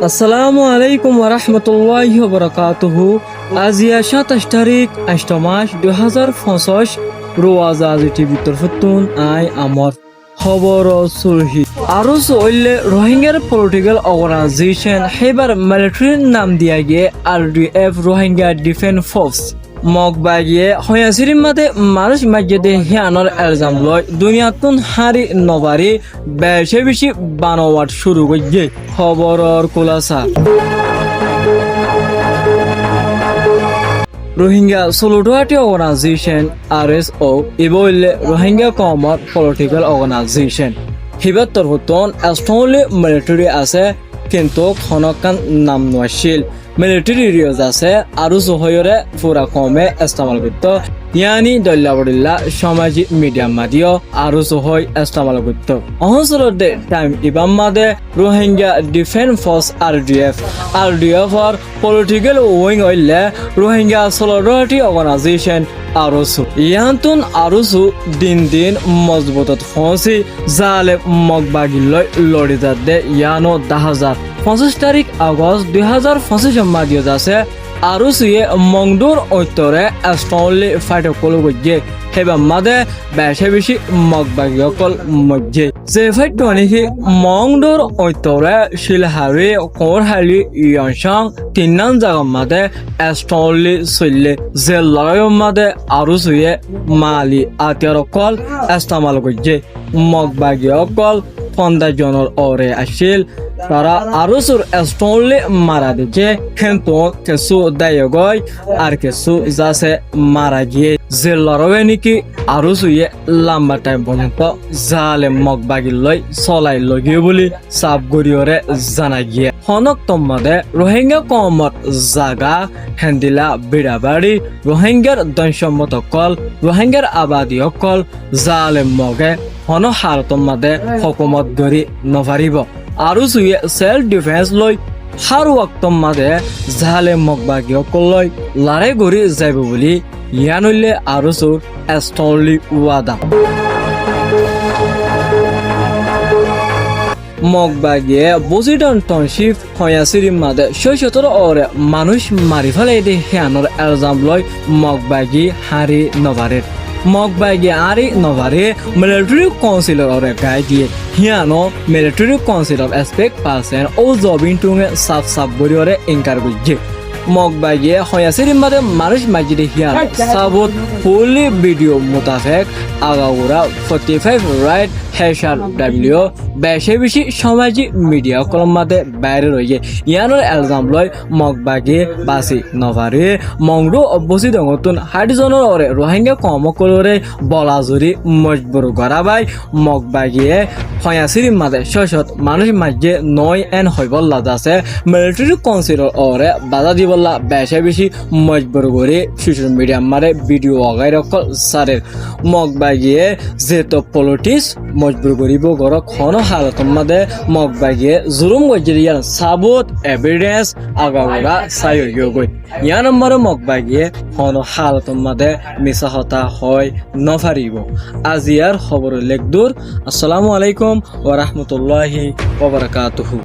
আসসালামু আলাইকুম ওয়া রাহমাতুল্লাহি ওয়া বারাকাতুহু। আজিয়া 27 তারিখ 8 মাস 2025 রোজ আজি টিভি তরফতুন আই আমর খবর সুরহি আরো সইলে রোহিঙ্গার পলিটিক্যাল অর্গানাইজেশন হেবার মিলিটারি নাম দিয়া গিয়ে আরডিএফ রোহিঙ্গা ডিফেন্স ফোর্স মগবাগিয়ে হয়াসিরির মাঝে মানুষ মাঝে হিয়ানোর এলজাম লয় দুনিয়াতুন হারি নবারি বেশি বেশি বানোয়াট শুরু করছে খবরর কুলাসা Rohingya solidarity organisation RSO ইবইলে Rohingya কমর পলিটিক্যাল অর্গানাইজেশন হিবার তরফতন এস্টনলি মিলিটারি আছে কিন্তু খনকান নাম নছিল মিলিটারি রিয়জ আছে আৰু জহয়ৰে পুরা কমে ইস্তেমাল করত ইয়ানি দল্লাবদুল্লা সামাজিক মিডিয়া মাদিও আৰু জহয় ইস্তেমাল করত অঞ্চলতে টাইম ইবাম মাদে রোহিঙ্গা ডিফেন্স ফোর্স আরডিএফ আর পলিটিক্যাল উইং হইলে রোহিঙ্গা সোলিডারিটি অর্গানাইজেশন আরসু ইয়ান্তুন আরসু দিন দিন মজবুতত ফসি জালে মগবাগিলয় লড়ি যাতে ইয়ানো 2025 তারিখ আগস্ট 2025 মাদিও যাচ্ছে আৰু সুয়ে মংদুর ঐতরে এস্টনলি ফাইট কলো গজে হেবা মাদে বেশে বেশি মগবাগি অকল মজ্জে যে ফাইট টনিহি মংদুর ঐতরে শিলহারি কোরহালি ইয়ানসাং তিননান জাগা মাদে এস্টনলি সইলে যে লড়াই মাদে আৰু সুয়ে মালি আতিয়ার অকল ইস্তেমাল গজে মগবাগি অকল 50 জনের ওরে আসিল তারা আরো সুর এস্টনলি মারা দিচ্ছে কিন্তু কিছু দায়গয় আর কিছু যাচ্ছে মারা গিয়ে যে লড়াই নাকি আরো সুয়ে লম্বা টাইম পর্যন্ত জালে মগবাগি লই চলাই লগিয়ে বলে সাব গরিয়রে জানা গিয়ে হনক তোমাদে রোহিঙ্গা কমত জাগা হেন্দিলা বিড়াবাড়ি রোহিঙ্গার দংশমত অকল রোহিঙ্গার আবাদী অকল জালে মগে হন হারতম মাদে হকুমত গরি নভারিব আৰু সুয়ে সেলফ ডিফেন্স লই হার ওয়াক্তম মাদে জালে মগবাগি অকলই লড়াই গরি যাইব বলি ইয়ানলে আৰু সুর এস্টনলি ওয়াদা মগবাগিয়ে বজিডন টাউনশিপ হয়াসিরি মাদে 17 ওরে মানুষ মারি ফেলাই দে হিয়ানোর এলজাম লই মগবাগি হারি নভারের মগবাগি আরি নভারে মিলিটারি কাউন্সিলর ওরে গাই দিয়ে হিয়ানো মিলিটারি কাউন্সিলর এসপেক্ট পার্সন ও জবিন টুঙে সাফ গরিওরে ইনকার গুজে মগবাগিয়ে হয়াসিরি মাদে মানুষ মাজিদে হিয়ান সাবত ফুলি ভিডিও মোতাবেক আগাউরা 45 রাইট HRW বেশি বেশি সামাজিক মিডিয়া কলম মাদে বাইরে রয়ে ইয়ানোর এলজাম লয় মগবাগি বাসি নভারে মংরু অবস্থিত নতুন 60 জনের ওরে রোহিঙ্গা কমকলরে বলাজুরি মজবুর করা বাই মগবাগিয়ে হয়াসিরি মাদে শশত মানুষ মাঝে 9 এন হইবল্লা আছে মিলিটারি কাউন্সিলর ওরে বাধা দিবল্লা বেশি বেশি মজবুর করে সোশ্যাল মিডিয়া মারে ভিডিও আগাই রকল সারের মগবাগিয়ে যেতো পলিটিক্স মজবুর করিব গর খন হালত মাদে মগবাগিয়ে জুলুম গজরিয়ার সাবুত এভিডেন্স আগাগোড়া সাই গই ইয়া নম্বর মগবাগিয়ে খন হালত মাদে মিছা হতা হয় নফারিব আজিয়ার খবর লেখদুর। আসসালামু আলাইকুম ওয়া রাহমাতুল্লাহি ওয়া বারাকাতুহু।